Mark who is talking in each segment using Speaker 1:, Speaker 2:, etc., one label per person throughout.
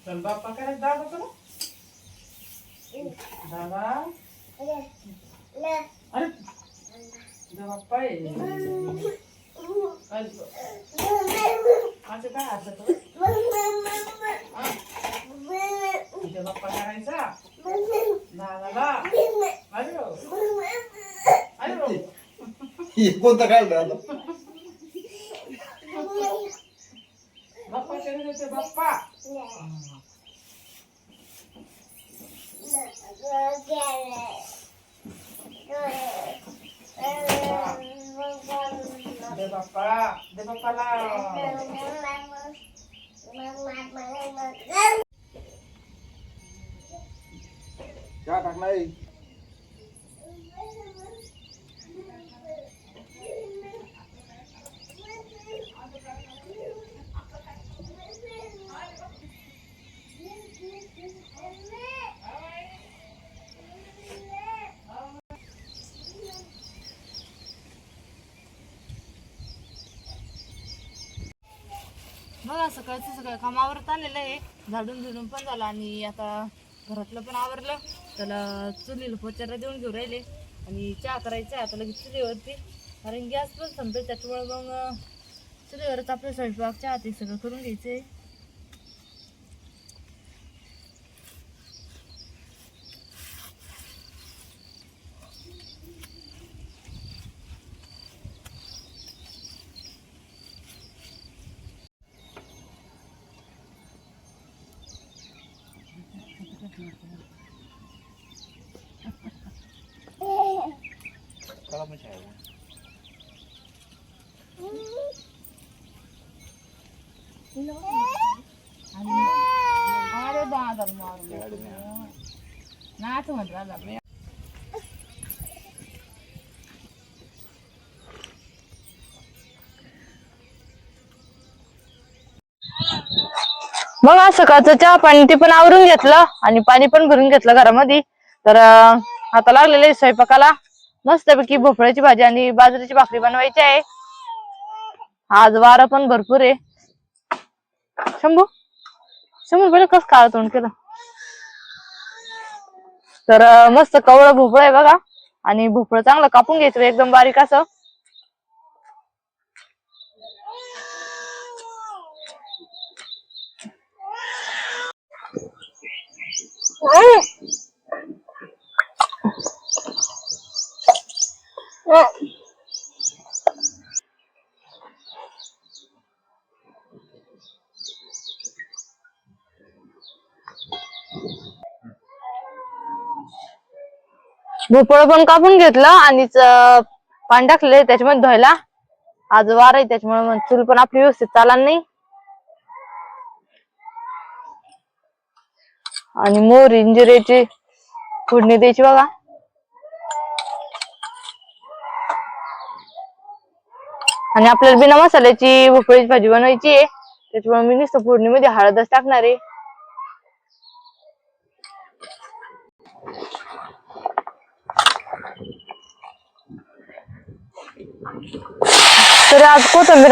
Speaker 1: चल बाप्पा करायचं दादा तुला दादा अरे बाप्पा असं काय असं बाप्पा करायचा दादाला अरे अरे
Speaker 2: कोणता काढला
Speaker 1: बाप्पा केले देते बाप्पा दे बाप्पा दे बाप्पाला
Speaker 2: चहा टाकलाय
Speaker 3: बघा सकाळचं सगळं काम आवरत आलेलं आहे. झाडून झुडून पण झालं आणि आता घरातलं पण आवरलं. त्याला चुलीला पोचायला देऊन घेऊ राहिले आणि चहा करायचा आहे आता लगेच चुलीवरती, कारण गॅस पण संपेल त्याच्यामुळे मग चुलीवरच आपलं स्वयंपाक चहा ते सगळं करून घ्यायचं. अरे दादा नाच म्हणत बघा सकाळचं चहा पाणी ते पण आवरून घेतलं आणि पाणी पण भरून घेतलं घरामध्ये. तर आता लागलेले स्वयंपाकाला मस्तपैकी भोपळ्याची भाजी आणि बाजरीची भाकरी बनवायची आहे. आज वारा पण भरपूर आहे. शंभू शंभू बरं कस काळ तोंड केलं. तर मस्त कवळं भोपळ आहे बघा आणि भोपळं चांगलं कापून घ्यायचं एकदम बारीक असं. भोपळं पण कापून घेतलं आणि पाणी टाकले त्याच्यामध्ये धुवायला. आज वार आहे त्याच्यामुळे चूल पण आपली व्यवस्थित चालणार नाही. आणि मोहरी जिऱ्याची फोडणी द्यायची बघा. आणि आपल्याला बिना मसाल्याची भोपळीची भाजी बनवायची आहे त्याच्यामुळे मी नुसतं फोडणीमध्ये हळदच टाकणार आहे. तर आज कोथिंबीर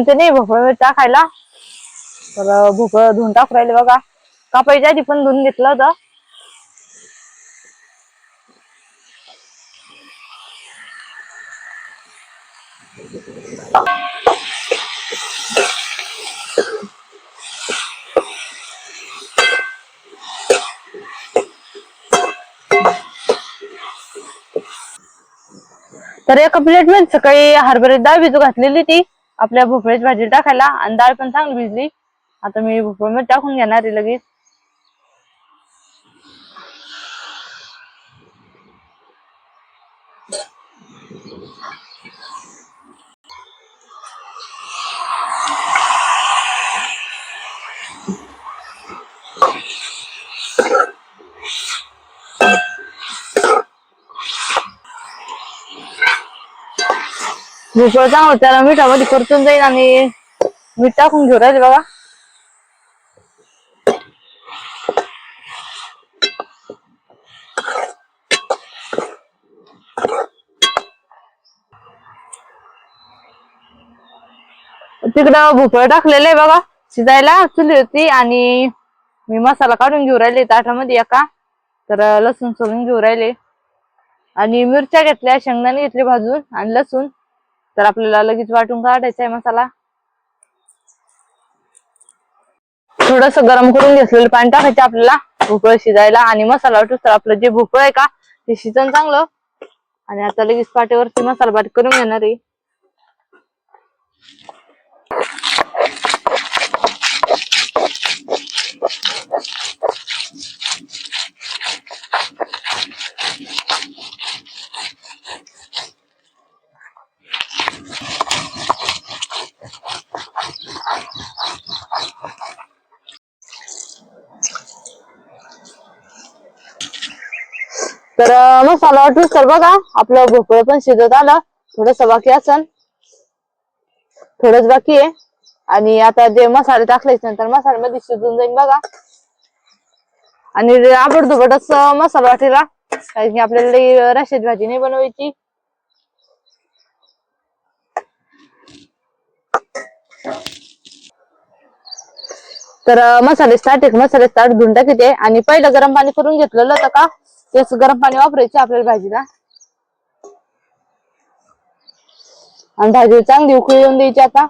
Speaker 3: ते नाही भोपळा टाकायला. तर भोपळं धुवून टाकू राहिले बघा. कापायच्या आधी पण धुवून घेतलं होतं. तर एका प्लेट मध्ये सकाळी हरभऱ्याची डाळ भिजू घातलेली ती आपल्या भोपळ्याची भाजी टाकायला आणि डाळ पण चांगली भिजली. आता मी भोपळा मध्ये टाकून घेणार आहे लगेच. भोपळा चांगलं त्याला मिठामध्ये परतून जाईल आणि मीठ टाकून घेऊ राहिले बघा. तिकडं भोपळा टाकलेलं आहे बघा शिजायला चुलीवरती आणि मी मसाला काढून घेऊ राहिले ताटामध्ये एका. तर लसूण सोलून घेऊ राहिले आणि मिरच्या घेतल्या, शेंगदाणे घेतले भाजून आणि लसूण. तर आपल्याला लगेच वाटून काढायचा आहे मसाला. थोडस गरम करून घेतलेलं पाणी टाकायचं आपल्याला भोपळा शिजायला आणि मसाला वाटूस तर आपलं जे भोपळा आहे का ते शिजन चांगलं. आणि आता लगेच पाट्यावरती मसाला बारीक करून घेणार आहे. तर मसाला वाटूस तर बघा आपलं भोपळं पण शिजत आलं. थोडस बाकी असन, थोडंच बाकी आहे. आणि आता जे मसाले टाकलेच नंतर मसाल्यामध्ये शिजून जाईल बघा. आणि आबडधोबडच मसाला वाटेला कारण की आपल्याला रश्याची भाजी नाही बनवायची. तर मसाले स्टार्ट धुवून टाकते आणि पहिलं गरम पाणी करून घेतलेलं होतं का तेच गरम पाणी वापरायचे आपल्याला भाजीला. आणि भाजी चांगली उकळी येऊन द्यायची आता.